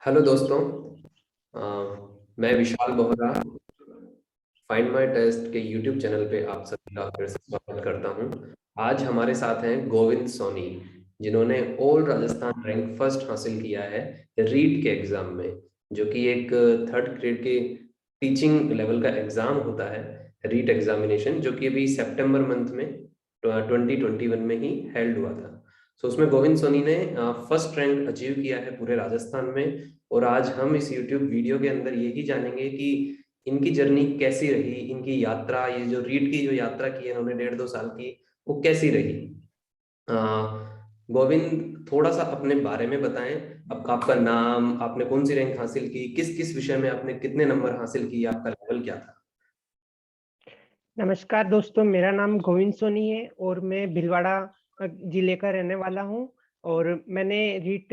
Hello दोस्तों। अ, मैं विशाल Bohra find my test के यूट्यूब चैनल पे आप सभी का फिर से स्वागत करता हूं। आज हमारे साथ हैं गोविंद सोनी, जिन्होंने ऑल राजस्थान रैंक फर्स्ट हासिल किया है रीट के एग्जाम में, जो कि एक थर्ड ग्रेड के टीचिंग लेवल का एग्जाम होता है। रीट एग्जामिनेशन जो कि अभी सितंबर मंथ में 2021 में ही हेल्ड हुआ था। सो उसमें गोविंद सोनी ने फर्स्ट रैंक अचीव किया है पूरे राजस्थान में। और आज हम इस यूट्यूब वीडियो के अंदर यही जानेंगे कि इनकी जर्नी कैसी रही, इनकी यात्रा, ये जो रीट की जो यात्रा की है इन्होंने 1.5-2 साल की, वो कैसी रही। अ, गोविंद थोड़ा सा अपने बारे में बताएं। अब आपका नाम, आपने कौन सी रैंक हासिल की, किस किस विषय में आपने कितने नंबर हासिल किए, आपका लेवल क्या था। नमस्कार दोस्तों, मेरा नाम गोविंद सोनी है और मैं भीलवाड़ा जिले का रहने वाला हूँ। और मैंने रीट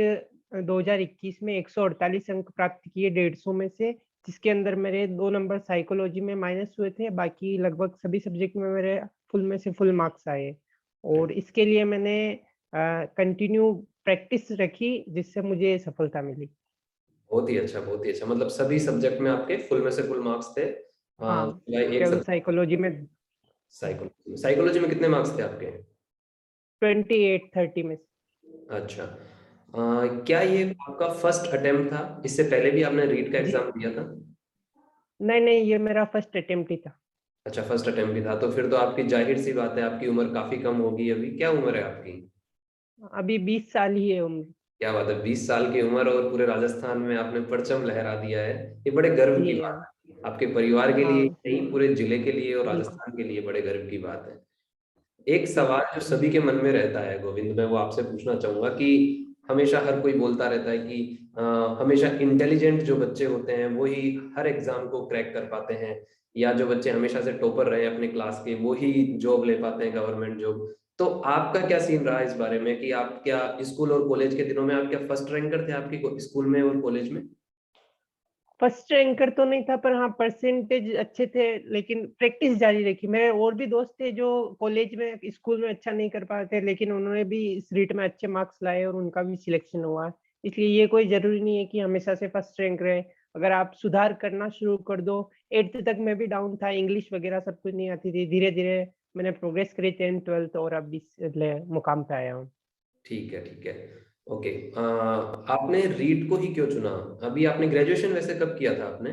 2021 में 148 अंक प्राप्त किए 150 में से, जिसके अंदर मेरे 2 नंबर साइकोलॉजी में माइनस हुए थे। बाकी लगभग सभी सब्जेक्ट में मेरे फुल में से फुल मार्क्स आए। और इसके लिए मैंने कंटिन्यू प्रैक्टिस रखी, जिससे मुझे सफलता मिली। बहुत ही अच्छा, बहुत ही अच्छा। मतलब सभी सब्जेक्ट में आपके फुल में से फुल मार्क्स थे। हाँ, एक केवल सब्जेक्ट साइकोलॉजी में साइकोलॉजी, साइकोलॉजी में कितने मार्क्स थे आपके। 28-30 में से। अच्छा। क्या ये आपका फर्स्ट अटेम्प्ट था, इससे पहले भी आपने रीट का जी, एग्जाम दिया था। नहीं, ये मेरा फर्स्ट अटेम्प्ट ही था। अच्छा, फर्स्ट अटेम्प्ट भी था, तो फिर तो आपकी जाहिर सी बात है, आपकी उम्र काफी कम होगी। अभी क्या उम्र है आपकी। अभी 20 साल ही है उम्र। क्या बात है, 20 साल की उम्र और पूरे राजस्थान में आपने परचम लहरा दिया है। ये बड़े गर्व की जी बात हाँ, है, आपके परिवार के लिए हाँ, नहीं, पूरे जिले के लिए और बिल्कुल। राजस्थान के लिए बड़े गर्व की बात है। एक जी, सवाल जो सभी के मन में रहता है गोविंद, मैं वो आपसे पूछना चाहूंगा कि हमेशा हर कोई बोलता रहता है कि अ, हमेशा इंटेलिजेंट जो बच्चे होते हैं वो ही हर एग्जाम को क्रैक कर पाते हैं, या जो बच्चे हमेशा से टॉपर रहे अपने क्लास के वो ही जॉब ले पाते हैं, गवर्नमेंट जॉब। तो आपका क्या सीन रहा इस बारे में कि आप क्या स्कूल और कॉलेज के दिनों में आप क्या फर्स्ट रैंकर थे आपके स्कूल में और कॉलेज में। फर्स्ट रैंकर तो नहीं था, पर हाँ परसेंटेज अच्छे थे, लेकिन प्रैक्टिस जारी रखी। मेरे और भी दोस्त थे जो कॉलेज में, स्कूल में अच्छा नहीं कर पाए थे, लेकिन उन्होंने भी इस रीट में अच्छे मार्क्स लाए और उनका भी सिलेक्शन हुआ। इसलिए ये कोई ज़रूरी नहीं है कि हमेशा से फर्स्ट रैंक रहे। अगर आप सुधार करना शुरू कर दो। 8th तक मैं भी डाउन था, इंग्लिश वगैरह सब कुछ नहीं आती थी। धीरे-धीरे मैंने प्रोग्रेस करी 10th 12th और अब इस ले मुकाम पे आया हूँ। ठीक है, ठीक है। ओके। आपने रीट को ही क्यों चुना। अभी आपने ग्रेजुएशन वैसे कब किया था आपने।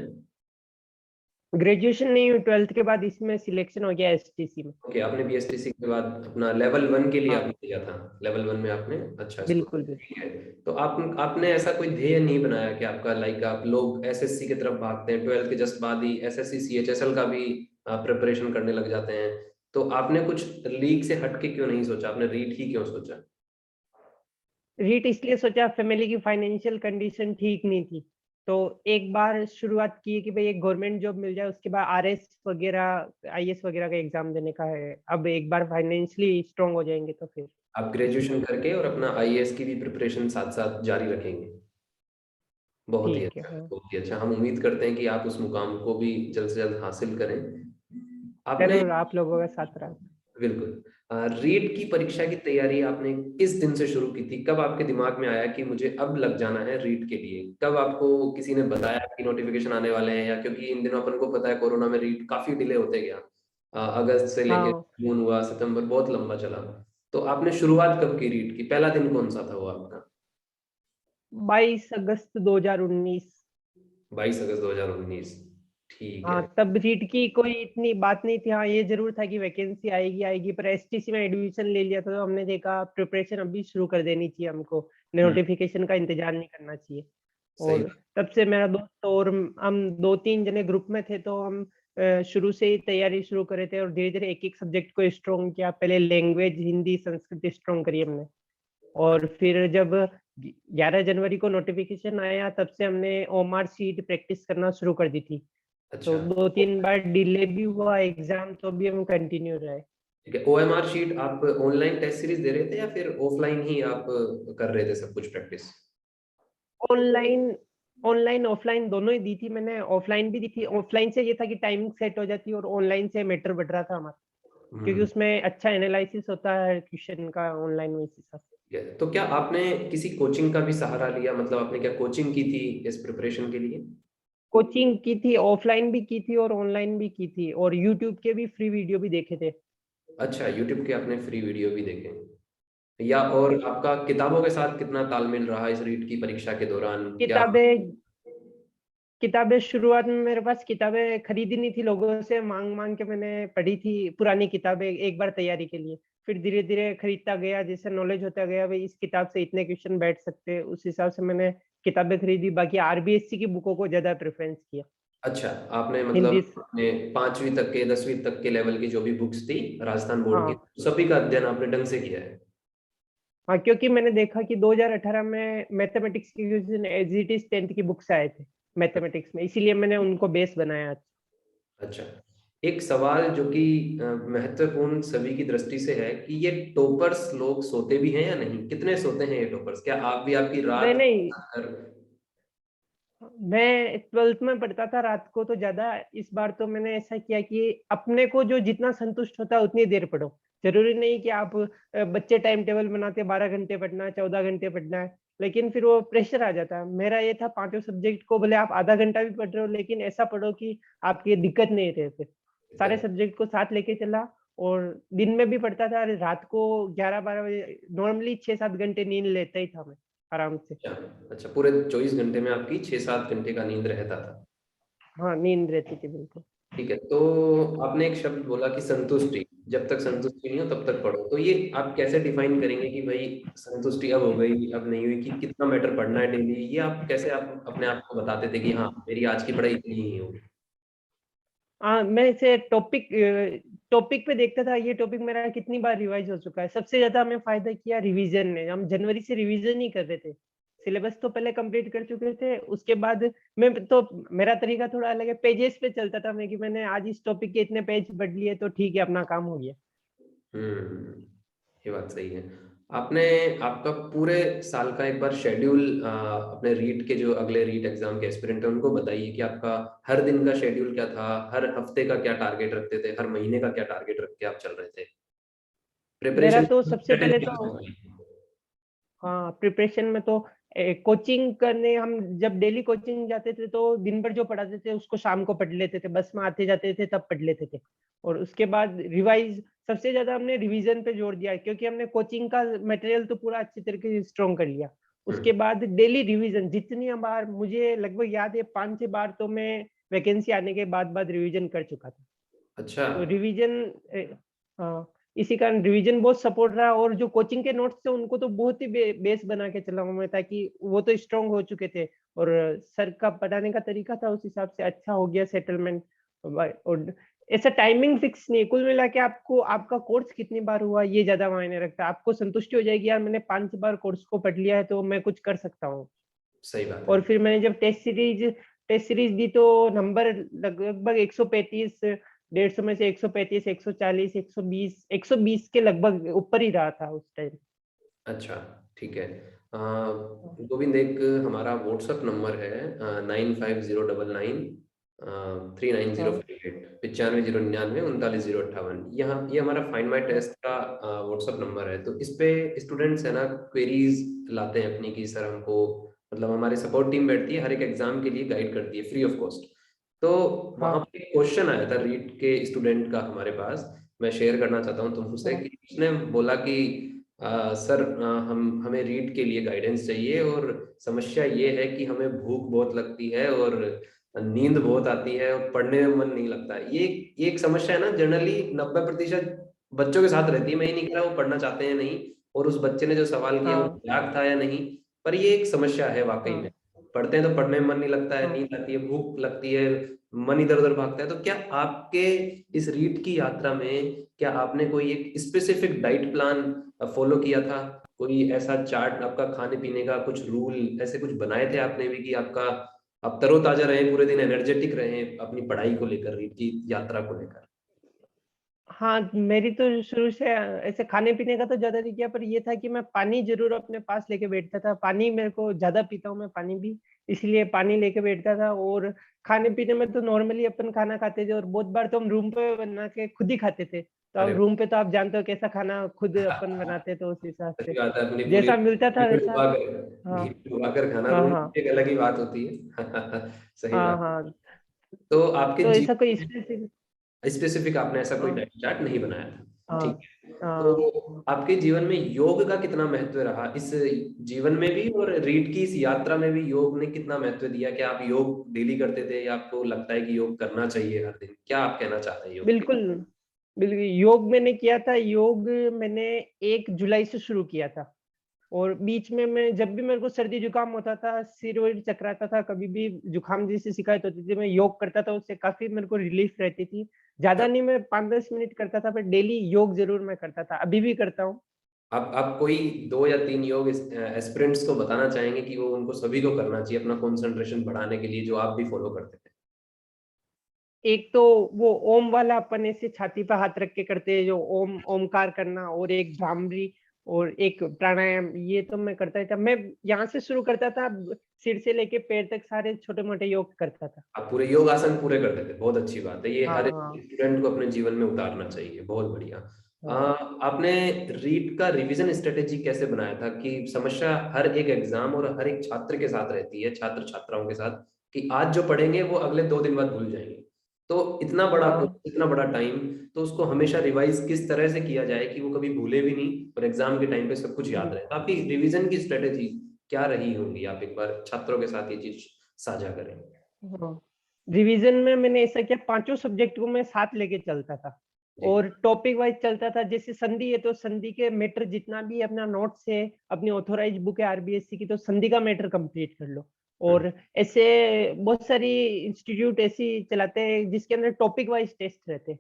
ग्रेजुएशन नहीं हुई, 12th के बाद इसमें सिलेक्शन हो गया एसटीसी में। ओके, आपने बीएसटीसी के बाद अपना लेवल 1 के लिए हाँ, आपने दिया था। लेवल 1 में आपने अच्छा स्कोर। बिल्कुल, बिल्कुल। ठीक है। तो आपने ऐसा कोई ध्येय नहीं बनाया कि आपका लाइक, आप लोग एसएससी की तरफ भागते हैं 12th के जस्ट बाद ही एसएससी सीएचएसएल का भी प्रिपरेशन करने लग जाते हैं। तो आपने कुछ लीग से हटके क्यों नहीं सोचा, आपने रीट ही क्यों सोचा। रीट इसलिए सोचा, फैमिली की फाइनेंशियल कंडीशन ठीक नहीं थी। तो एक बार शुरुआत की कि भई एक गवर्नमेंट जॉब मिल जाए, उसके बाद आरएस वगैरह, आईएएस वगैरह का एग्ज़ाम देने का है। अब एक बार फाइनेंशियली स्ट्रॉन्ग हो जाएँगे तो फिर आप इसलिए। ग्रेजुएशन करके और अपना आईएएस की भी प्रिपरेशन साथ साथ जारी रखेंगे। बहुत ही ठीक है, अच्छा, हाँ। बहुत ही अच्छा। हम उम्मीद करते हैं कि आप उस मुकाम को भी जल्द से जल्द हासिल करें। आपने ज़रूर आप लोगों का साथ रहा। बिल्कुल। रीट की परीक्षा की तैयारी आपने किस दिन से शुरू की थी, कब आपके दिमाग में आया कि मुझे अब लग जाना है रीट के लिए, कब आपको किसी ने बताया कि नोटिफिकेशन आने वाले हैं, या क्योंकि इन दिनों अपन को पता है कोरोना में रीट काफी डिले होते गया। अगस्त से लेके हाँ, जून हुआ, सितंबर बहुत लंबा चला। तो आपने शुरुआत कब की रीट की, पहला दिन कौन सा था वो आपका। 22 अगस्त 2019। 22 अगस्त 2019। ठीक हाँ, है। तब रीट की कोई इतनी बात नहीं थी। हाँ, ये ज़रूर था कि वैकेंसी आएगी, पर एसटीसी में एडमिशन ले लिया था, तो हमने देखा प्रिपरेशन अभी शुरू कर देनी चाहिए हमको, हम्म। नोटिफिकेशन का इंतज़ार नहीं करना चाहिए। सही और बात। तब से मेरा दोस्त और हम 2-3 जने ग्रुप में थे, तो हम शुरू से ही तैयारी शुरू कर रहे थे और धीरे-धीरे एक-एक सब्जेक्ट को स्ट्रॉन्ग किया। पहले लैंग्वेज हिंदी, संस्कृत स्ट्रॉन्ग करी हमने। और फिर जब 11 जनवरी को नोटिफिकेशन आया, तब से हमने ओएमआर शीट प्रैक्टिस करना शुरू कर दी थी। तो अच्छा। 2-3 बार डिले भी हुआ एग्ज़ाम, तो भी हम कंटिन्यू रहे। ठीक है। ओएमआर शीट आप ऑनलाइन टेस्ट सीरीज दे रहे थे या फिर ऑफलाइन ही आप कर रहे थे सब कुछ प्रैक्टिस। ऑनलाइन ऑनलाइन, ऑफ़लाइन दोनों ही दी थी मैंने। ऑफ़लाइन भी दी थी। ऑफ़लाइन से ये था कि टाइमिंग सेट हो जाती और ऑनलाइन से मैटर बढ़ रहा था हमारा। क्योंकि हम्म। उसमें अच्छा एनालिसिस होता है क्वेश्चन का ऑनलाइन में, इस हिसाब से। तो क्या आपने किसी कोचिंग का भी सहारा लिया, मतलब आपने क्या कोचिंग की थी इस प्रिपरेशन के लिए? कोचिंग की थी, ऑफलाइन भी की थी और ऑनलाइन भी की थी, और यूट्यूब के भी फ्री वीडियो भी देखे थे। अच्छा, यूट्यूब के आपने फ्री वीडियो भी देखे, या और हाँ, आपका किताबों के साथ कितना तालमेल रहा इस रीट की परीक्षा के दौरान, क्या? किताबें किताबें शुरुआत में मेरे पास किताबें खरीदी नहीं थी, लोगों से मांग मांग के मैंने पढ़ी थी पुरानी किताबें एक बार तैयारी के लिए। फिर धीरे धीरे खरीदता गया, जैसे नॉलेज होता गया, भाई इस किताब से इतने क्वेश्चन बैठ सकते हैं, उस हिसाब से मैंने किताबें खरीदी। बाकी आरबीएससी की बुकों को ज्यादा प्रेफरेंस किया। अच्छा, आपने मतलब हिंदी अपने 5वीं तक के 10वीं तक के लेवल की जो भी बुक्स थी राजस्थान बोर्ड की, हाँ। सभी का अध्ययन आपने ढंग से किया है? हाँ, क्योंकि मैंने देखा कि 2018 में मैथमेटिक्स के question as it is 10th की बुक से आए थे मैथमेटिक्स में, इसीलिए मैंने उनको बेस बनाया। अच्छा, एक सवाल जो कि महत्वपूर्ण सभी की दृष्टि से है कि ये टॉपर्स लोग सोते भी हैं या नहीं, कितने सोते हैं ये टॉपर्स? क्या आप भी आपकी नहीं रात नहीं, कर? मैं 12th में पढ़ता था रात को तो ज्यादा। इस बार तो मैंने ऐसा किया कि अपने को जो जितना संतुष्ट होता है उतनी देर पढ़ो। जरूरी नहीं कि आप बच्चे टाइम टेबल बनाते 12 घंटे पढ़ना है, 14 घंटे पढ़ना है, लेकिन फिर वो प्रेशर आ जाता है। मेरा ये था पांचों सब्जेक्ट को भले आप आधा घंटा भी पढ़ रहे हो, लेकिन ऐसा पढ़ो कि आपकी दिक्कत नहीं रहे। फिर सारे सब्जेक्ट को साथ लेके चला, और दिन में भी पढ़ता था, और रात को 11-12 बजे नॉर्मली 6-7 घंटे नींद लेता ही था मैं आराम से। अच्छा। अच्छा, पूरे 24 घंटे में आपकी 6-7 घंटे का नींद रहता था? हाँ, नींद रहती थी बिल्कुल। ठीक है, तो आपने एक शब्द बोला कि संतुष्टि, जब तक संतुष्टि नहीं हो तब तक पढ़ो, तो ये आप कैसे डिफाइन करेंगे कि भाई संतुष्टि अब हो गई, अब नहीं हुई, कि कितना मैटर पढ़ना है डेली? ये आप कैसे आप अपने आप को बताते थे कि हाँ मेरी आज की पढ़ाई इतनी ही होगी? हाँ, मैं इसे टॉपिक टॉपिक पे देखता था, ये टॉपिक मेरा कितनी बार रिवाइज हो चुका है। सबसे ज्यादा हमें फायदा किया रिवीजन ने। हम जनवरी से रिवीजन ही कर रहे थे, सिलेबस तो पहले कंप्लीट कर चुके थे। उसके बाद मैं तो, मेरा तरीका थोड़ा अलग है, पेजेस पे चलता था मैं, कि मैंने आज इस टॉपिक के इतने पेज पढ़ लिए तो ठीक है, अपना काम हो गया। हम्म, ये बात सही है। आपने आपका पूरे साल का एक बार शेड्यूल अपने रीट के जो अगले रीट एग्जाम के एस्पिरेंट है उनको बताइए कि आपका हर दिन का शेड्यूल क्या था, हर हफ्ते का क्या टारगेट रखते थे, हर महीने का क्या टारगेट रख के आप चल रहे थे? मेरा प्रिपरेशन तो सबसे पहले स्ट्रेटेजी तो, क्या थी? हाँ, प्रिपरेशन में तो कोचिंग करने, हम जब डेली कोचिंग जाते थे तो दिन भर जो पढ़ाते थे उसको शाम को पढ़ लेते थे, बस में आते जाते थे तब पढ़ लेते थे। और उसके बाद रिवाइज, सबसे ज्यादा हमने रिवीजन पे जोर दिया, क्योंकि हमने कोचिंग का मटेरियल तो पूरा अच्छी तरीके से स्ट्रॉन्ग कर लिया। उसके हम्म। बाद डेली रिवीजन, जितनी बार मुझे लगभग याद है 5-6 बार तो मैं वैकेंसी आने के बाद बाद रिवीजन कर चुका था। अच्छा। तो रिवीजन, हाँ, इसी कारण रिवीजन बहुत सपोर्ट रहा। और जो कोचिंग के नोट्स थे उनको तो बहुत ही बेस बना के चला हूं मैं, ताकि वो तो स्ट्रांग हो चुके थे, और सर का पढ़ाने का तरीका था उस हिसाब से अच्छा हो गया सेटलमेंट। और ऐसा टाइमिंग फिक्स नहीं, कुल मिला के आपको आपका कोर्स कितनी बार हुआ ये ज्यादा मायने रखता है। आपको संतुष्टि हो जाएगी, यार मैंने 5 बार कोर्स को पढ़ लिया है तो मैं कुछ कर सकता हूँ। सही बात है। और फिर मैंने जब टेस्ट सीरीज दी तो नंबर लगभग 135, 150 में से 135, 140, 120, 120 के लगभग ऊपर ही रहा था उस टाइम। अच्छा, ठीक है। गोविंद, एक हमारा व्हाट्सअप नंबर है 95099939 0 हाँ, 950999 यहाँ, ये हमारा फाइंड माई हाँ, टेस्ट का व्हाट्सअप नंबर है। तो इस पे स्टूडेंट्स है ना क्वेरीज लाते हैं अपनी, कि सर हमको, मतलब हमारी सपोर्ट टीम बैठती है हर एक एग्जाम के लिए, गाइड करती है फ्री ऑफ कॉस्ट। तो वहां हाँ, पे क्वेश्चन आया था रीट के स्टूडेंट का हमारे पास, मैं शेयर करना चाहता हूँ तुमसे, हाँ, कि उसने बोला कि सर हम हमें रीट के लिए गाइडेंस चाहिए, और समस्या ये है कि हमें भूख बहुत लगती है और नींद बहुत आती है और पढ़ने में मन नहीं लगता है। ये एक समस्या है ना, जनरली 90% बच्चों के साथ रहती है। मैं ये नहीं कह रहा वो पढ़ना चाहते हैं नहीं, और उस बच्चे ने जो सवाल किया वो हाँ, मजाक था या नहीं, पर ये एक समस्या है वाकई में। हाँ, पढ़ते हैं तो पढ़ने में मन नहीं लगता है, हाँ, नींद आती है, भूख लगती है, मन इधर उधर भागता है। तो क्या आपके इस रीट की यात्रा में, क्या आपने कोई एक स्पेसिफिक डाइट प्लान फॉलो किया था? कोई ऐसा चार्ट आपका खाने पीने का, कुछ रूल ऐसे कुछ बनाए थे आपने भी, कि आपका आप तरोताजा रहे, पूरे दिन एनर्जेटिक रहे अपनी पढ़ाई को लेकर, रीट की यात्रा को लेकर? हाँ, मेरी तो शुरू से ऐसे खाने पीने का तो ज्यादा नहीं किया, पर ये था कि मैं पानी जरूर अपने पास लेके बैठता था। पानी मेरे को ज्यादा पीता हूँ मैं, पानी भी, इसलिए पानी लेके बैठता था। और खाने पीने में तो नॉर्मली अपन खाना खाते थे, और बहुत बार तो हम रूम पे बना के खुद ही खाते थे। तो अब अरे रूम पे तो आप जानते हो कैसा खाना खुद अपन बनाते हैं, तो उस हिसाब से सही बात है, अपनी पूरी जैसा मिलता था वैसा। घी हाँ, में डुबा कर खाना हाँ, रूम हाँ, की एक अलग ही बात होती है। सही हाँ, बात। हाँ। तो आपके तो ऐसा कोई जीवन स्पेसिफिक। स्पेसिफिक आपने ऐसा कोई हाँ, डाइट चार्ट नहीं बनाया था, ठीक हाँ, है। हाँ। तो आपके जीवन में योग का कितना महत्व रहा इस जीवन में भी, और रीट की इस यात्रा में भी योग ने कितना महत्व दिया? क्या आप योग डेली करते थे, या आपको लगता है कि योग करना चाहिए हर दिन? क्या आप कहना चाहते हैं योग के? बिल्कुल, बिल्कुल योग मैंने किया था। योग मैंने 1 जुलाई से शुरू किया था। और बीच में मैं जब भी मेरे को सर्दी जुकाम होता था, सिर-विर चकराता था, कभी भी जुकाम जैसी शिकायत होती थी, मैं योग करता था, उससे काफ़ी मेरे को रिलीफ रहती थी। ज़्यादा नहीं, मैं 5-10 मिनट करता था, पर डेली योग ज़रूर मैं करता था, अभी भी करता हूँ। आप कोई 2 या 3 योग एस्पिरेंट्स को बताना चाहेंगे कि वो उनको सभी को करना चाहिए अपना कंसंट्रेशन बढ़ाने के लिए, जो आप भी फॉलो करते थे? एक तो वो ओम वाला अपन ऐसे छाती पे हाथ रख के करते हैं, जो ओमकार करना, और एक भ्रामरी, और एक प्राणायाम, ये तो मैं करता ही था। मैं यहाँ से शुरू करता था, सिर से लेके पैर तक सारे छोटे-मोटे योग करता था। आप पूरे योग आसन पूरे करते थे, बहुत अच्छी बात है। ये हाँ, हर एक हाँ, स्टूडेंट को अपने जीवन में उतारना चाहिए, बहुत बढ़िया। हाँ। आपने रीट का रिवीजन स्ट्रेटेजी कैसे बनाया था? कि समस्या हर एक एग्जाम और हर एक छात्र के साथ रहती है, छात्र छात्राओं के साथ, कि आज जो पढ़ेंगे वो अगले 2 दिन बाद भूल जाएंगे। तो इतना बड़ा हाँ, कोर्स, इतना बड़ा टाइम, तो उसको हमेशा रिवाइज किस तरह से किया जाए कि वो कभी भूले भी नहीं और एग्जाम के टाइम पे सब कुछ याद जी, रहे? तो आपकी रिवीजन की स्ट्रेटेजी क्या रही होंगी? आप एक बार छात्रों के साथ ये चीज साझा करें। हाँ। रिवीजन में मैंने ऐसा किया, पाँचों सब्जेक्ट को मैं साथ लेके चलता था, जी। और टॉपिक वाइज़ चलता था। जैसे संधि है, तो संधि के मैटर जितना भी अपना नोट्स है, अपनी ऑथोराइज़्ड बुक है आरबीएससी की, तो संधि का मैटर कंप्लीट कर लो। हम्म। और ऐसे बहुत सारी इंस्टीट्यूट ऐसी चलाते हैं जिसके अंदर टॉपिक वाइज़ टेस्ट रहते हैं।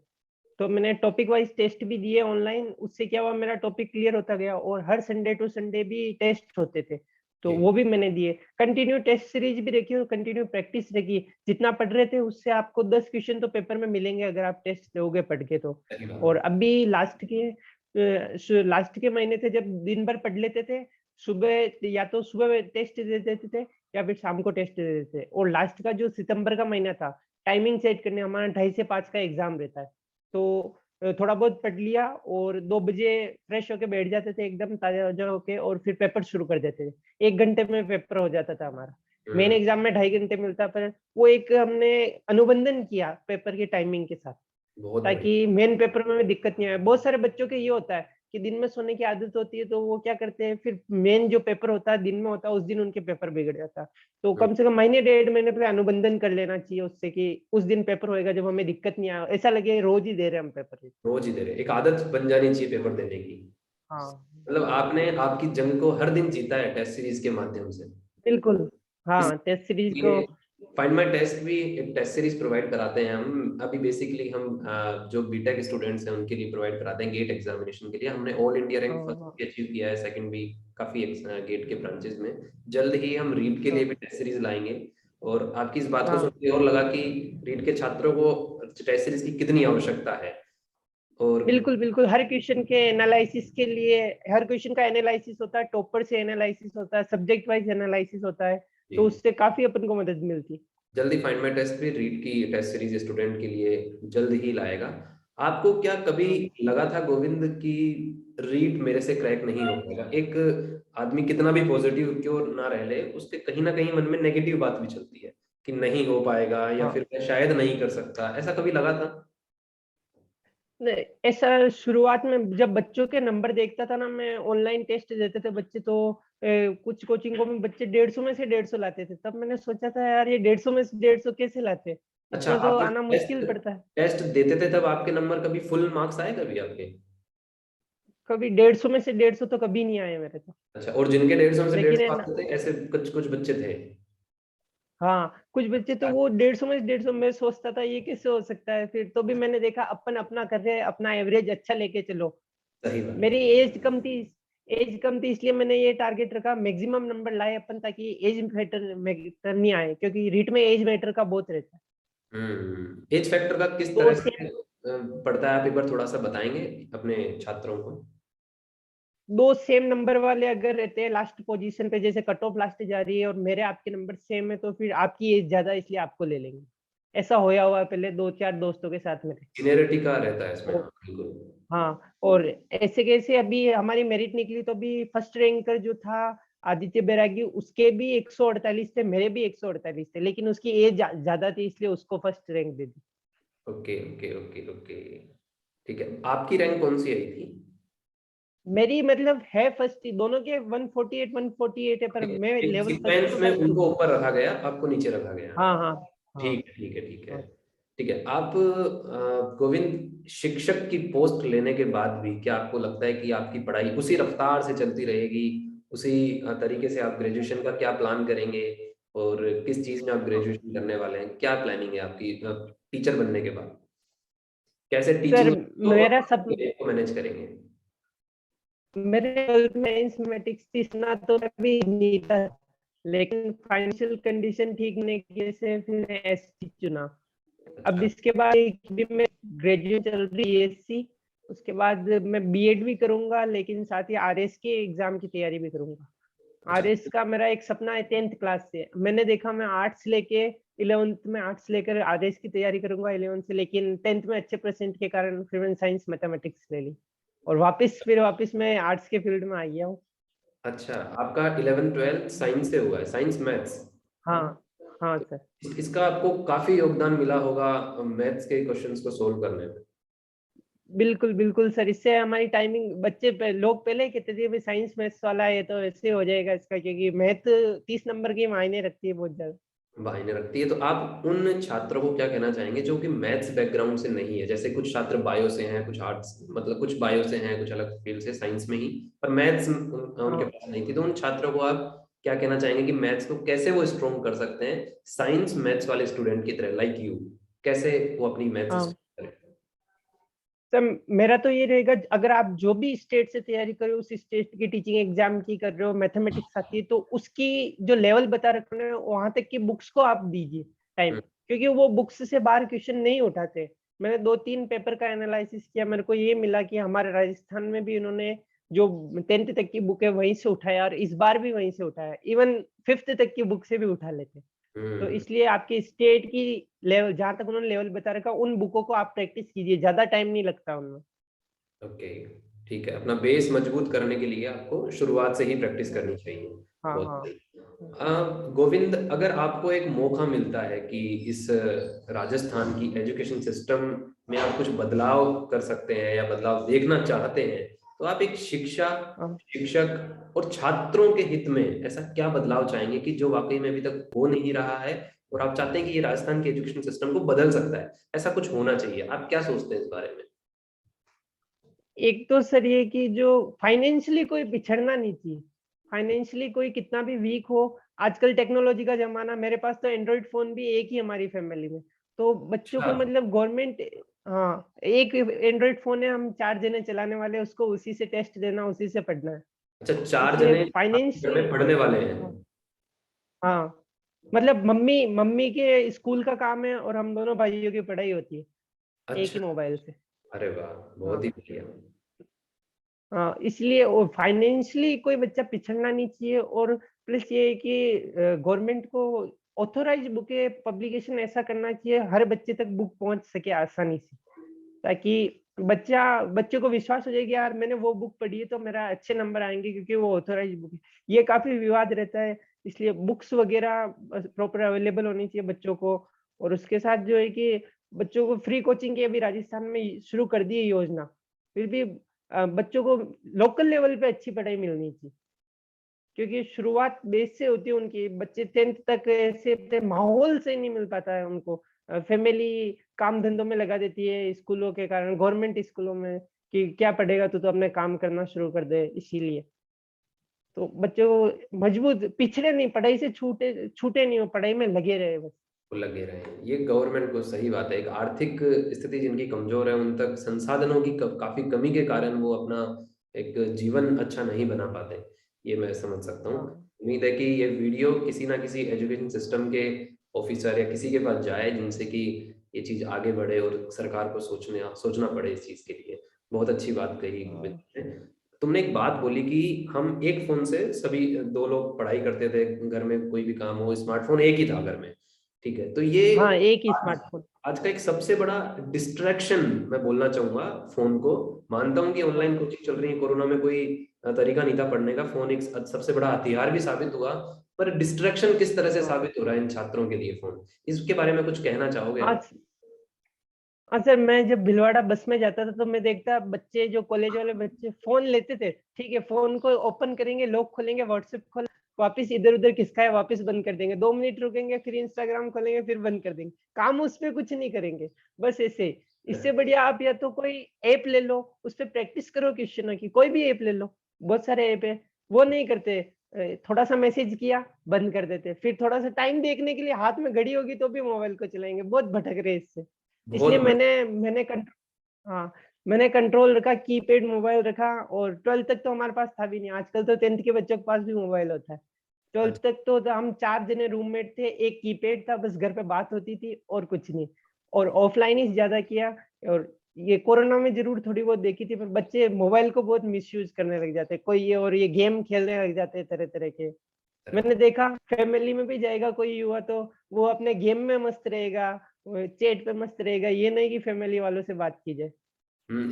तो मैंने टॉपिक वाइज़ टेस्ट भी दिए ऑनलाइन, उससे क्या हुआ, मेरा टॉपिक क्लियर होता गया, और हर संडे टू संडे भी टेस्ट होते थे, तो जी। वो भी मैंने दिए। कंटिन्यू टेस्ट सीरीज़ भी रखी और कंटिन्यू प्रैक्टिस रखी। जितना पढ़ रहे थे उससे आपको 10 क्वेश्चन तो पेपर में मिलेंगे अगर आप टेस्ट दोगे पढ़ के तो। सही बात और है। अभी लास्ट के महीने थे जब दिन भर पढ़ लेते थे, सुबह या तो सुबह टेस्ट दे देते थे या फिर शाम को टेस्ट दे देते थे। और लास्ट का जो सितंबर का महीना था, टाइमिंग सेट करने, हमारा 2:30 से 5 का एग्ज़ाम रहता है। तो थोड़ा बहुत पढ़ लिया और 2 बजे फ्रेश होके बैठ जाते थे एकदम ताज़ा-वाज़ा होके, और फिर पेपर शुरू कर देते थे। 1 घंटे में पेपर हो जाता था हमारा। मेन हम्म। एग्ज़ाम में 2.5 घंटे मिलता, पर वो एक हमने अनुबंधन किया पेपर की टाइमिंग के साथ, बहुत बढ़िया। ताकि मेन पेपर में दिक्कत नहीं आए। बहुत सारे बच्चों के ये होता है कि दिन में सोने की आदत होती है, तो वो क्या करते हैं, फिर मेन जो पेपर होता है दिन में होता है, उस दिन उनके पेपर बिगड़ जाता है। तो हम्म। कम से कम महीने 1.5 महीने पहले अनुबंधन कर लेना चाहिए उससे, कि उस दिन पेपर होएगा जब हमें दिक्कत नहीं आए, ऐसा लगे रोज ही दे रहे हैं हम पेपर। रोज ही दे रहे, एक आदत बन जानी चाहिए पेपर देने की। हाँ, मतलब आपने आपकी जंग को हर दिन जीता है टेस्ट सीरीज के माध्यम से। बिल्कुल। हाँ, टेस्ट सीरीज को। इसलिए फाइंड माई टेस्ट भी एक टेस्ट सीरीज प्रोवाइड कराते हैं हम। अभी बेसिकली हम जो बीटेक स्टूडेंट्स हैं उनके लिए प्रोवाइड कराते हैं गेट एग्जामिनेशन के लिए। हमने ऑल इंडिया रैंक हाँ, फर्स्ट हाँ, भी अचीव किया है, सेकंड भी काफी गेट के ब्रांचेस में। जल्द ही हम रीट के लिए भी हाँ, टेस्ट सीरीज लाएंगे। और आपकी इस बात को सुन हाँ। के और लगा कि रीट के छात्रों को टेस्ट सीरीज की कितनी आवश्यकता है। और बिल्कुल, बिल्कुल। हर क्वेश्चन के एनालिसिस के लिए, हर क्वेश्चन का एनालिसिस होता है, टॉपर से एनालिसिस होता है, सब्जेक्ट वाइज़ एनालिसिस होता है, तो जी, उससे काफ़ी अपन को मदद मिलती है। जल्दी फाइंड माई टेस्ट भी रीड की टेस्ट सीरीज स्टूडेंट के लिए जल्द ही लाएगा। आपको क्या कभी हाँ। लगा था गोविंद कि रीड मेरे से क्रैक नहीं हो पाएगा? एक आदमी कितना भी पॉजिटिव क्यों ना रह ले, उसके कहीं ना कहीं मन में नेगेटिव बात भी चलती है कि नहीं हो पाएगा, या हाँ। फिर मैं शायद नहीं कर सकता। ऐसा कभी लगा था? नहीं, ऐसा शुरुआत में जब बच्चों के नंबर देखता था ना, मैं ऑनलाइन टेस्ट देते थे बच्चे, तो कुछ कोचिंगों में बच्चे 150 में से 150 लाते थे। तब मैंने सोचा था यार, ये 150 में से 150 कैसे लाते हैं? अच्छा, इतना तो आप जब आना टेस्ट मुश्किल पड़ता है। टेस्ट देते थे तब आपके नंबर कभी फुल मार्क्स आए कभी आपके? कभी 150 में से 150 तो कभी नहीं आए मेरे तो। अच्छा, और जिनके 150 में से लेकिन 150 है ना, आते थे, ऐसे कुछ कुछ बच्चे थे? हाँ, कुछ बच्चे तो वो 150 में से 150, मैं सोचता था ये कैसे हो सकता है? फिर तो भी मैंने देखा अपन अपना कर रहे हैं, अपना एवरेज अच्छा लेके चलो। सही बात मेरी है। एज कम थी, इसलिए मैंने ये टारगेट रखा मैक्सिमम नंबर लाए अपन, ताकि एज मैटर नहीं आए, क्योंकि रीट में एज मैटर का बहुत रहता है। एज फैक्टर का किस तो तरह से सेम पड़ता है? आप एक बार थोड़ा सा बताएंगे अपने छात्रों को? 2 सेम नंबर वाले अगर रहते हैं लास्ट पोजीशन पे, जैसे कट ऑफ लास्ट जा रही है और मेरे आपके नंबर सेम है, तो फिर आपकी एज ज़्यादा है, इसलिए आपको ले लेंगे। ऐसा होया हुआ है पहले 2-4 दोस्तों के साथ मेरे। सीनियरिटी का रहता है इसमें, ओ हाँ, बिल्कुल। हाँ, और ऐसे कैसे अभी हमारी मेरिट निकली तो अभी फर्स्ट रैंकर जो था आदित्य बैरागी, उसके भी 148 थे, मेरे भी 148 थे, लेकिन उसकी एज ज़्यादा थी इसलिए उसको फर्स्ट रैंक दे दी। Okay, okay, okay, okay. ठीक है, आपकी रैंक कौन-सी आई थी? मेरी मतलब है फर्स्ट ही, दोनों के 148 है, पर मैं एक लेवल फर्स्ट सीक्वेंस तो में कर उनको चुका हूँ। ऊपर रखा गया, आपको नीचे रखा गया। हाँ, हाँ, हाँ, ठीक है, ठीक है, ठीक है। हाँ। ठीक है, आप गोविंद, शिक्षक की पोस्ट लेने के बाद भी क्या आपको लगता है कि आपकी पढ़ाई उसी रफ्तार से चलती रहेगी? उसी तरीके से आप ग्रेजुएशन का क्या प्लान करेंगे? और किस चीज़ में आप ग्रेजुएशन करने वाले हैं? क्या प्लानिंग है आपकी टीचर बनने के बाद? कैसे सर टीचिंग को मेरा सब मैनेज करेंगे? मेरे ट्वेल्थ में मैथमेटिक्स थी, इतना तो मैं भी नहीं था, लेकिन फाइनेंशियल कंडीशन ठीक नहीं की वजह से फिर मैं एसटी चुना। अब अच्छा, इसके बाद भी मैं ग्रेजुएट चल रही बीएससी, उसके बाद मैं बीएड भी करूंगा, लेकिन साथ ही आरएस के एग्जाम की तैयारी भी करूंगा। अच्छा। आरएस का मेरा एक सपना है 10th क्लास से। मैंने देखा मैं आर्ट्स लेके 11th में आर्ट्स लेकर आरएस की तैयारी करूंगा 11th से, लेकिन 10th में अच्छे परसेंट के कारण फिर मैंने साइंस मैथमेटिक्स ले ली और वापस मैं आर्ट्स के फील्ड में आ गया हूँ। अच्छा, आपका 11th-12th साइंस से हुआ है, साइंस मैथ्स। हाँ, हाँ तो सर। इसका आपको काफ़ी योगदान मिला होगा मैथ्स के क्वेश्चंस को सोल्व करने में। बिल्कुल, बिल्कुल सर, इससे हमारी टाइमिंग लोग पहले ही कहते थे साइंस मैथ्स वाला है तो ऐसे हो जाएगा इसका, क्योंकि मैथ 30 नंबर की मायने रखती है बहुत ज्यादा। मायने रखती है, तो आप उन छात्रों को क्या कहना चाहेंगे जो कि मैथ्स बैकग्राउंड से नहीं है? जैसे कुछ छात्र बायो से हैं, कुछ आर्ट्स, मतलब कुछ बायो से हैं, कुछ अलग फील्ड से, साइंस में ही, पर मैथ्स उनके हाँ, पास नहीं थी। तो उन छात्रों को आप क्या कहना चाहेंगे कि मैथ्स को कैसे वो स्ट्रॉन्ग कर सकते हैं, साइंस मैथ्स वाले स्टूडेंट की तरह, लाइक यू? कैसे वो अपनी मैथ्स हाँ करें? सर, मेरा तो ये रहेगा, अगर आप जो भी स्टेट से तैयारी कर रहे हो, उस स्टेट की टीचिंग एग्जाम की कर रहे हो, मैथमेटिक्स आती है तो उसकी जो लेवल बता रखे हैं वहां तक की बुक्स को आप दीजिए टाइम, हम्म, क्योंकि वो बुक्स से बाहर क्वेश्चन नहीं उठाते। मैंने 2-3 पेपर का एनालिसिस किया, मेरे को ये मिला कि हमारे राजस्थान में भी उन्होंने जो 10th तक की बुक है वहीं से उठाया और इस बार भी वहीं से उठाया, इवन 5th तक की बुक से भी उठा लेते। तो हम्म। इसलिए आपकी स्टेट की लेवल, जहां तक उन्होंने लेवल बता रखा, उन बुकों को आप प्रैक्टिस कीजिए, ज्यादा टाइम नहीं लगता उनमें। ओके, ठीक है। अपना बेस मजबूत करने के लिए आपको शुरुआत से ही प्रैक्टिस करनी चाहिए। हाँ, बहुत हाँ। सही। गोविंद, अगर आपको एक मौका मिलता है कि इस राजस्थान की एजुकेशन सिस्टम में आप कुछ बदलाव कर सकते हैं या बदलाव देखना चाहते हैं, तो आप एक हाँ। शिक्षक और छात्रों के हित में ऐसा क्या बदलाव चाहेंगे कि जो वाकई में अभी तक हो नहीं रहा है, और आप चाहते हैं कि ये राजस्थान के एजुकेशन सिस्टम को बदल सकता है, ऐसा कुछ होना चाहिए? आप क्या सोचते हैं इस बारे में? एक तो सर ये कि जो फाइनेंशियली कोई पिछड़ना नहीं चाहिए। फाइनेंशियली कोई कितना भी वीक हो, आजकल टेक्नोलॉजी का ज़माना, मेरे पास तो एंड्रॉइड फ़ोन भी एक ही हमारी फैमिली में। तो बच्चों अच्छा, को मतलब गवर्नमेंट, हाँ, एक एंड्रॉइड फ़ोन है, हम 4 जने चलाने वाले हैं, उसको उसी से टेस्ट देना, उसी से पढ़ना है। अच्छा, 4 इसलिए जने आपके घर फाइनेंशियली, में पढ़ने वाले हैं? हाँ, हाँ, मतलब मम्मी मम्मी के स्कूल का काम है और हम दोनों भाइयों की पढ़ाई होती है, एक ही अच्छा, मोबाइल से। अरे वाह! बहुत हाँ। ही बढ़िया। हाँ, इसलिए वो फाइनेंशियली कोई बच्चा पिछड़ना नहीं चाहिए, और प्लस ये है कि गवर्नमेंट को ऑथोराइज बुकें पब्लिकेशन ऐसा करना चाहिए हर बच्चे तक बुक पहुंच सके आसानी से, ताकि बच्चे को विश्वास हो जाए कि यार मैंने वो बुक पढ़ी है तो मेरा अच्छे नंबर आएंगे, क्योंकि वो ऑथोराइज बुक है। ये काफी विवाद रहता है, इसलिए बुक्स वगैरह प्रॉपर अवेलेबल होनी चाहिए बच्चों को। और उसके साथ जो है कि बच्चों को फ्री कोचिंग की अभी राजस्थान में शुरू कर दी है योजना, फिर भी बच्चों को लोकल लेवल पे अच्छी पढ़ाई मिलनी चाहिए, क्योंकि शुरुआत बेस से होती है उनकी। बच्चे 10th तक ऐसे अपने माहौल से नहीं मिल पाता है उनको, फैमिली काम धंधों में लगा देती है स्कूलों के कारण, गवर्नमेंट स्कूलों में, कि क्या पढ़ेगा तू, तो अपने काम करना शुरू कर दे, इसीलिए। तो बच्चों को मजबूत, पिछड़े नहीं, पढ़ाई से छूटे छूटे नहीं हो, पढ़ाई में लगे रहे बस। वो लगे रहें, ये गवर्नमेंट को सही बात है। एक आर्थिक स्थिति जिनकी कमज़ोर है, उन तक संसाधनों की काफ़ी कमी के कारण वो अपना एक जीवन अच्छा नहीं बना पाते। ये मैं समझ सकता हूँ। हाँ, उम्मीद है कि ये वीडियो किसी ना किसी एजुकेशन सिस्टम के ऑफिसर या किसी के पास जाए, जिनसे कि ये चीज़ आगे बढ़े और सरकार को सोचना पड़े इस चीज़ के लिए। बहुत अच्छी बात कही हाँ, तुमने। तुमने एक बात बोली कि हम एक फ़ोन से सभी 2 लोग पढ़ाई करते थे, घर में कोई भी काम हो, स्मार्टफ़ोन एक ही था घर में। ठीक है, तो ये हाँ, एक ही आज स्मार्टफोन। आज का एक सबसे बड़ा डिस्ट्रैक्शन मैं बोलना चाहूंगा फोन को। मानता हूं कि ऑनलाइन हाँ, कोचिंग चल रही है, कोरोना में कोई तरीका नहीं था पढ़ने का, फोन एक सबसे बड़ा हथियार भी साबित हुआ, पर डिस्ट्रैक्शन किस तरह से हाँ। साबित हो रहा है इन छात्रों के लिए फोन, इसके बारे में कुछ कहना चाहोगे आप? आज हाँ सर, मैं जब भीलवाड़ा बस में जाता था तो मैं देखता बच्चे, जो कॉलेज वाले बच्चे फोन लेते थे, ठीक है, फोन को ओपन करेंगे, लॉक खोलेंगे, व्हाट्सएप खोल, वापस इधर उधर खिसकाए वापस बंद कर देंगे, 2 मिनट रुकेंगे, फिर इंस्टाग्राम खोलेंगे, फिर बंद कर देंगे, काम उसमें कुछ नहीं करेंगे, बस ऐसे। इससे बढ़िया आप या तो कोई ऐप ले लो, उस पर प्रैक्टिस करो क्वेश्चनों की, कोई भी ऐप ले लो, बहुत सारे ऐप है। वो नहीं करते, थोड़ा सा मैसेज किया, बंद कर देते, फिर थोड़ा सा टाइम देखने के लिए हाथ में घड़ी होगी तो भी मोबाइल को चलाएंगे, बहुत भटक रहे इससे। इसलिए बहुत बढ़िया। हाँ, मैंने कंट्रोल रखा, कीपैड मोबाइल रखा, और 12th तक तो हमारे पास था भी नहीं, आजकल तो 10th के बच्चों के पास भी मोबाइल होता है। 12th अच्छा। तक तो हम 4 जने रूममेट थे, एक कीपैड था, बस घर पे बात होती थी और कुछ नहीं, और ऑफलाइन ही ज्यादा किया। और ये कोरोना में जरूर थोड़ी बहुत देखी थी, पर बच्चे मोबाइल को बहुत मिसयूज करने लग जाते हैं, कोई ये और ये गेम खेलने लग जाते हैं तरह तरह के। मैंने देखा फैमिली में भी जाएगा कोई युवा तो वो अपने गेम में मस्त रहेगा, चैट पे मस्त रहेगा, ये नहीं कि फैमिली वालों से बात की जाए।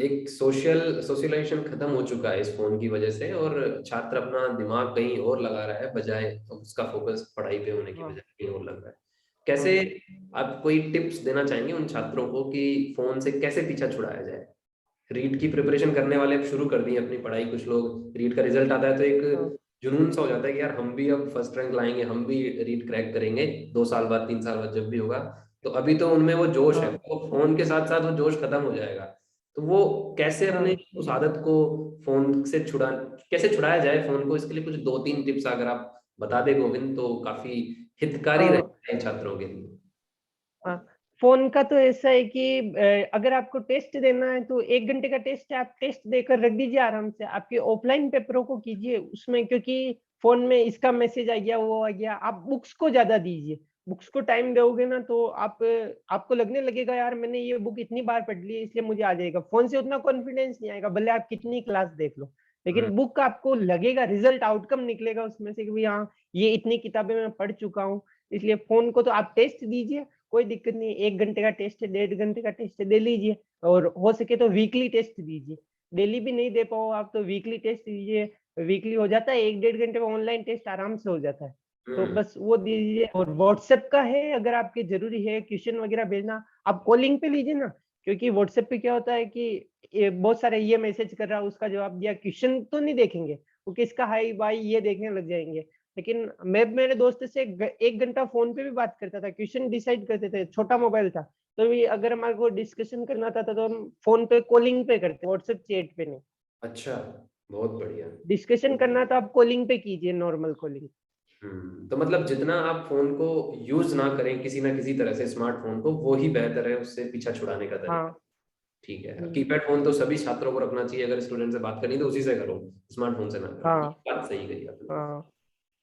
एक सोशलाइजेशन खत्म हो चुका है इस फोन की वजह से, और छात्र अपना दिमाग कहीं और लगा रहा है, बजाय उसका फोकस पढ़ाई पे होने की हाँ, बजाय कहीं और लग रहा है। कैसे हाँ, आप कोई टिप्स देना चाहेंगे उन छात्रों को कि फोन से कैसे पीछा छुड़ाया जाए? रीट की प्रिपरेशन करने वाले अब शुरू कर दी है अपनी पढ़ाई, कुछ लोग रीट का रिजल्ट आता है तो हाँ, एक जुनून सा हो जाता है कि यार हम भी अब फर्स्ट रैंक लाएंगे, हम भी रीट क्रैक करेंगे 2 साल बाद 3 साल बाद जब भी होगा। तो अभी तो उनमें वो जोश है, हाँ, वो फोन के साथ साथ वो जोश खत्म हो जाएगा। तो वो कैसे अपने हाँ, उस आदत को फोन से कैसे छुड़ाया जाए फोन को, इसके लिए कुछ 2-3 टिप्स अगर आप बता दे गोविंद तो काफी हितकारी हाँ, रहेगा इन छात्रों के लिए। हाँ। फोन का तो ऐसा है कि अगर आपको टेस्ट देना है तो 1 घंटे का टेस्ट है, आप टेस्ट देकर रख दीजिए आराम से, आपके ऑफलाइन पेपरों को कीजिए उसमें, क्योंकि फोन में इसका मैसेज आ गया, वो आ गया, आप बुक्स को ज्यादा दीजिए। बुक्स को टाइम दोगे ना तो आपको लगने लगेगा यार मैंने ये बुक इतनी बार पढ़ ली है इसलिए मुझे आ जाएगा। फोन से उतना कॉन्फिडेंस नहीं आएगा, भले आप कितनी क्लास देख लो, हम्म। लेकिन बुक का आपको लगेगा, रिजल्ट आउटकम निकलेगा उसमें से कि भाई हाँ, ये इतनी किताबें मैं पढ़ चुका हूँ। इसलिए फोन को तो आप टेस्ट दीजिए, कोई दिक्कत नहीं, 1 घंटे का टेस्ट है, 1.5 घंटे का टेस्ट है, दे लीजिए। और हो सके तो वीकली टेस्ट दीजिए, डेली भी नहीं दे पाओ आप तो वीकली टेस्ट दीजिए। वीकली हो जाता है, 1-1.5 घंटे में ऑनलाइन टेस्ट आराम से हो जाता है। तो हम्म। बस वो दीजिए। और व्हाट्सएप का है, अगर आपके जरूरी है क्वेश्चन वगैरह भेजना, आप कॉलिंग पे लीजिए ना, क्योंकि व्हाट्सएप पे क्या होता है कि ये बहुत सारे ये मैसेज कर रहा, उसका जवाब दिया, क्वेश्चन तो नहीं देखेंगे, वो किसका हाई बाई ये देखने लग जाएंगे। लेकिन मैं मेरे दोस्त से 1 घंटा फोन पे भी बात करता था, क्वेश्चन डिसाइड करते थे, छोटा मोबाइल था, तो भी अगर हमारे को डिस्कशन करना था तो हम फोन पे कॉलिंग पे करते, व्हाट्सएप चैट पे नहीं। अच्छा, बहुत बढ़िया। डिस्कशन करना तो आप कॉलिंग पे कीजिए, नॉर्मल कॉलिंग। तो मतलब जितना आप फोन को यूज ना करें किसी ना किसी तरह से, स्मार्टफोन को, वो ही बेहतर है उससे पीछा छुड़ाने का तरीका। हाँ। ठीक है, हम्म, कीपैड फोन तो सभी छात्रों को रखना चाहिए, अगर स्टूडेंट से बात करनी तो उसी से करो, स्मार्टफोन से ना करो, ये हाँ, बात सही कही आपने। हाँ।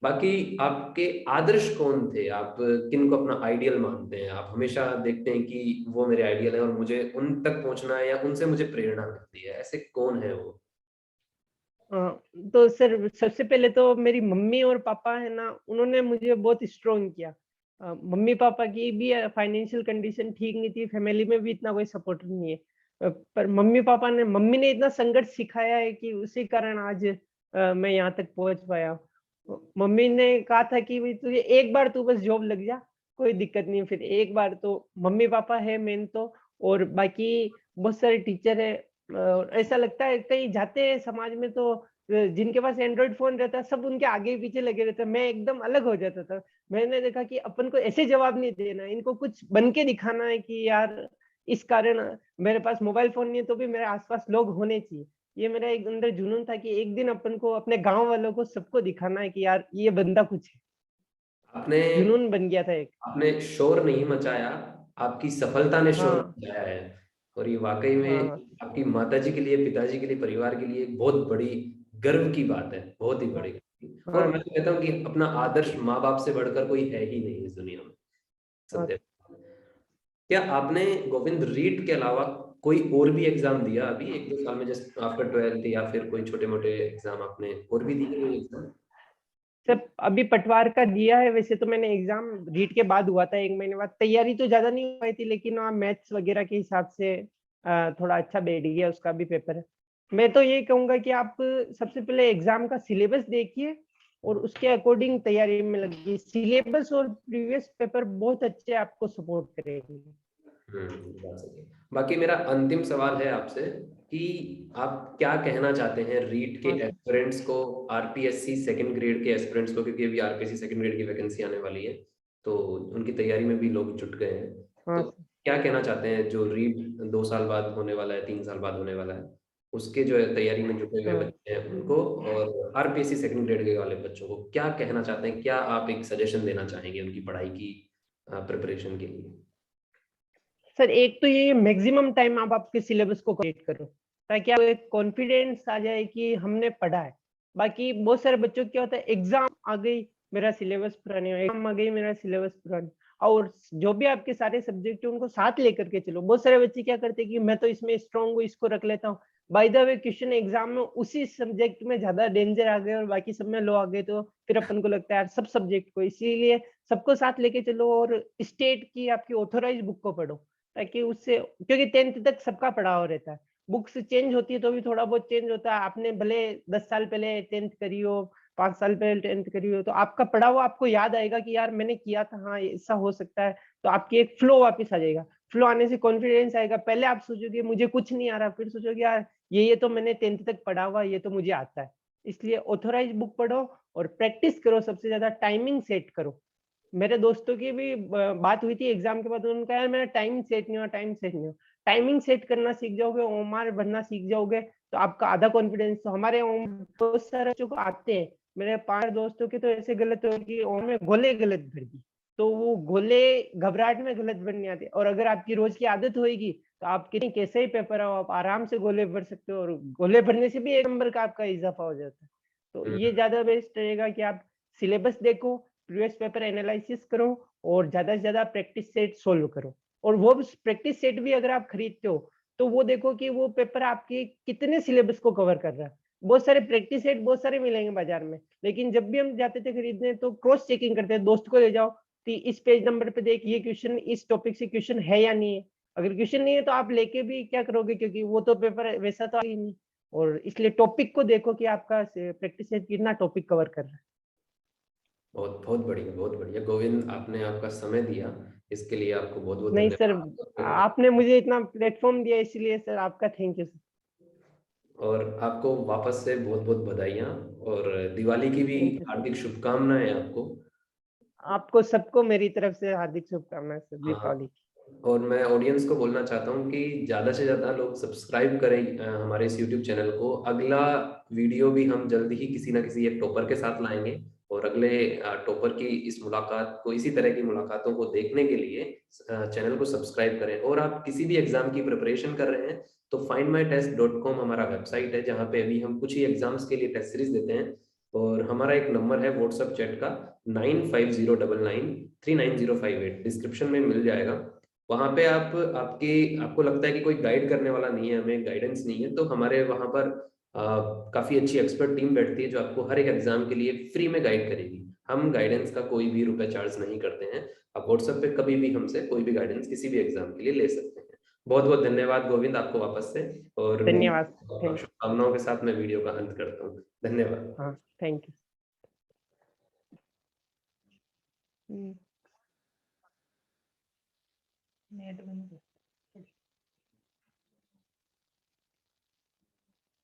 बाकी आपके आदर्श कौन थे, आप किन को अपना आइडियल मानते हैं? आप हमेशा देखते हैं कि वो मेरे आइडियल है और मुझे उन तक पहुंचना है या उनसे मुझे प्रेरणा मिलती है, ऐसे कौन है वो? तो सर सबसे पहले तो मेरी मम्मी और पापा है ना, उन्होंने मुझे बहुत स्ट्रोंग किया। मम्मी पापा की भी फाइनेंशियल कंडीशन ठीक नहीं थी, फैमिली में भी इतना कोई सपोर्ट नहीं है। पर मम्मी ने इतना संघर्ष सिखाया है कि उसी कारण आज मैं यहाँ तक पहुंच पाया हूँ। मम्मी ने कहा था कि भाई तुझे एक बार तू बस जॉब लग जा, कोई दिक्कत नहीं, फिर एक बार तो मम्मी पापा है मेन तो, और बाकी बहुत सारे टीचर है। ऐसा लगता है कहीं जाते हैं समाज में तो जिनके पास एंड्रॉइड फोन रहता है सब उनके आगे पीछे लगे रहते हैं, मैं एकदम अलग हो जाता था। मैंने देखा कि अपन को ऐसे जवाब नहीं देना, इनको कुछ बन के दिखाना है कि यार इस कारण मेरे पास मोबाइल फोन नहीं है तो भी मेरे आसपास लोग होने चाहिए। ये मेरा एक अंदर जुनून था कि एक दिन अपन को अपने गांव वालों को सबको दिखाना है कि यार ये बंदा कुछ है। आपने जुनून बन गया था एक। आपने शोर नहीं मचाया, आपकी सफलता ने शोर हाँ, मचाया है। और ये वाकई में हाँ, आपकी माताजी के लिए, पिताजी के लिए, परिवार के लिए एक बहुत बड़ी गर्व की बात है, बहुत ही हाँ, बड़ी। और हाँ, मैं तो कहता हूँ कि अपना आदर्श माँ बाप से बढ़कर कोई है ही नहीं इस दुनिया में, हाँ। सत्य। क्या आपने गोविंद रीट के अलावा कोई और भी एग्जाम दिया अभी 1-2 साल में, जस्ट आफ्टर 12th, या फिर कोई छोटे मोटे एग्जाम आपने और भी दिए कोई एग्जाम? सर अभी पटवार का दिया है, वैसे तो मैंने एग्जाम रीट के बाद हुआ था, 1 महीने बाद। तैयारी तो ज्यादा नहीं हो पाई थी, लेकिन वहाँ मैथ्स वगैरह के हिसाब से थोड़ा अच्छा बैठ गया, उसका भी पेपर है। मैं तो ये कहूंगा कि आप सबसे पहले एग्जाम का सिलेबस देखिए और उसके अकॉर्डिंग तैयारी में लगिए। सिलेबस और प्रीवियस पेपर बहुत अच्छे आपको सपोर्ट करेंगे। बात सही है। बाकी मेरा अंतिम सवाल है आपसे कि आप क्या कहना चाहते हैं रीट के हाँ सर। एस्पिरेंट्स को, आरपीएससी सेकंड ग्रेड के एस्पिरेंट्स को, क्योंकि अभी आरपीएससी सेकंड ग्रेड की वैकेंसी आने वाली है, तो उनकी तैयारी में भी लोग जुट गए हैं। हाँ तो सर। क्या कहना चाहते हैं जो रीट 2 साल बाद होने वाला है, 3 साल बाद होने वाला है, उसके जो है तैयारी में जुटे हुए हाँ बच्चे हैं उनको, और आरपीएससी सेकंड ग्रेड के वाले बच्चों को क्या कहना चाहते हैं? क्या आप एक सजेशन देना चाहेंगे उनकी पढ़ाई की प्रिपरेशन के लिए? सर, एक तो ये मैक्सिमम टाइम आप आपके सिलेबस को कंप्लीट करो, ताकि आपको एक कॉन्फिडेंस आ जाए कि हमने पढ़ा है। बाकी बहुत सारे बच्चों को क्या होता है, एग्जाम आ गई मेरा सिलेबस पूरा नहीं हुआ, एग्जाम आ गई मेरा सिलेबस पूरा नहीं। और जो भी आपके सारे सब्जेक्ट है उनको साथ लेकर के चलो। बहुत सारे बच्चे क्या करते हैं कि मैं तो इसमें स्ट्रांग हूँ, इसको रख लेता हूँ। By the way question exam में उसी सब्जेक्ट में ज्यादा डेंजर आ गए और बाकी सब में लो आ गए, तो फिर अपन को लगता है यार सब सब्जेक्ट को, इसीलिए सबको साथ लेके चलो। और स्टेट की आपकी ऑथोराइज बुक को पढ़ो, ताकि उससे, क्योंकि 10th तक सबका पढ़ा हो रहता है। बुक्स चेंज होती है तो भी थोड़ा बहुत चेंज होता है। आपने भले 10 साल पहले 10th करी हो, 5 साल पहले 10th करी हो, तो आपका पढ़ा हुआ आपको याद आएगा कि यार मैंने किया था, हाँ ऐसा हो सकता है। तो आपकी एक फ्लो वापस आ जाएगा। फ्लो आने से कॉन्फिडेंस आएगा। पहले आप सोचोगे मुझे कुछ नहीं आ रहा, फिर सोचोगे यार ये तो मैंने 10th तक पढ़ा हुआ, ये तो मुझे आता है। इसलिए ऑथोराइज बुक पढ़ो और प्रैक्टिस करो। सबसे ज्यादा टाइमिंग सेट करो। मेरे दोस्तों की भी बात हुई थी एग्जाम के बाद, उन्होंने कहा यार मेरा टाइम सेट नहीं हुआ, टाइम सेट नहीं हुआ। टाइमिंग सेट करना सीख जाओगे, ओमार बनना सीख जाओगे, तो आपका आधा कॉन्फिडेंस तो हमारे बहुत सारे बच्चों को आते हैं। मेरे 5 दोस्तों के तो ऐसे गलत हो कि उन्होंने गोले गलत भर दी, तो वो गोले घबराहट में गलत भरने आते। और अगर आपकी रोज की आदत होगी तो आप कितनी कैसे ही पेपर हो, आप आराम से गोले भर सकते हो, और गोले भरने से भी 1 नंबर का आपका इजाफा हो जाता है। तो ये ज्यादा बेस्ट रहेगा कि आप सिलेबस देखो, प्रीवियस पेपर एनालिसिस करो और ज्यादा से ज्यादा प्रैक्टिस सेट सोल्व करो। और वो प्रैक्टिस सेट भी अगर आप खरीदते हो तो वो देखो कि वो पेपर आपके कितने सिलेबस को कवर कर रहा है। बहुत सारे प्रैक्टिस सेट बहुत सारे मिलेंगे बाजार में, लेकिन जब भी हम जाते थे खरीदने तो क्रॉस चेकिंग करते हैं, दोस्त को ले जाओ कि इस पेज नंबर पे देख ये क्वेश्चन इस टॉपिक से क्वेश्चन है या नहीं है। अगर क्वेश्चन नहीं है तो आप लेके भी क्या करोगे, क्योंकि वो तो पेपर वैसा तो ही नहीं। और इसलिए टॉपिक को देखो कि आपका प्रैक्टिस सेट कितना टॉपिक कवर कर रहा है। बहुत बहुत बढ़िया, बहुत बढ़िया गोविंद, आपने आपका समय दिया, इसके लिए आपको बहुत बहुत नहीं सर, धन्यवाद। आपने मुझे इतना प्लेटफॉर्म दिया, इसलिए सर आपका थैंक यू सर। और आपको वापस से बहुत बहुत बधाइयाँ, और दिवाली की भी थैंक यू सर। हार्दिक शुभकामनाएं आपको। आपको सबको मेरी तरफ से हार्दिक शुभकामनाएं सर, हाँ, दीपावली की। और मैं ऑडियंस को बोलना चाहता हूँ कि ज़्यादा से ज़्यादा लोग सब्सक्राइब करें हमारे इस यूट्यूब चैनल को। अगला वीडियो भी हम जल्दी ही किसी ना किसी एक टॉपर के साथ लाएंगे, और अगले टॉपर की इस मुलाकात को, इसी तरह की मुलाकातों को देखने के लिए चैनल को सब्सक्राइब करें। और आप किसी भी एग्जाम की प्रिपरेशन कर रहे हैं तो findmytest.com हमारा वेबसाइट है, जहाँ पे अभी हम कुछ ही एग्जाम्स के लिए टेस्ट सीरीज देते हैं। और हमारा एक नंबर है व्हाट्सएप चैट का, 9509939058, डिस्क्रिप्शन में मिल जाएगा। वहां पे आप आपके आपको लगता है कि कोई गाइड करने वाला नहीं है, हमें गाइडेंस नहीं है, तो हमारे वहां पर काफी अच्छी एक्सपर्ट टीम बैठती है जो आपको हर एक एग्जाम के लिए फ्री में गाइड करेगी। हम गाइडेंस का कोई भी रुपए चार्ज नहीं करते हैं। आप व्हाट्सएप पे कभी भी हमसे कोई भी गाइडेंस किसी भी एग्जाम के लिए ले सकते हैं। बहुत बहुत धन्यवाद गोविंद आपको वापस से। और धन्यवाद। थैंक शुभकामनाओं के साथ मैं वीडियो का अंत करता हूँ। धन्यवाद। हाँ, थैंक यू। नेट बंद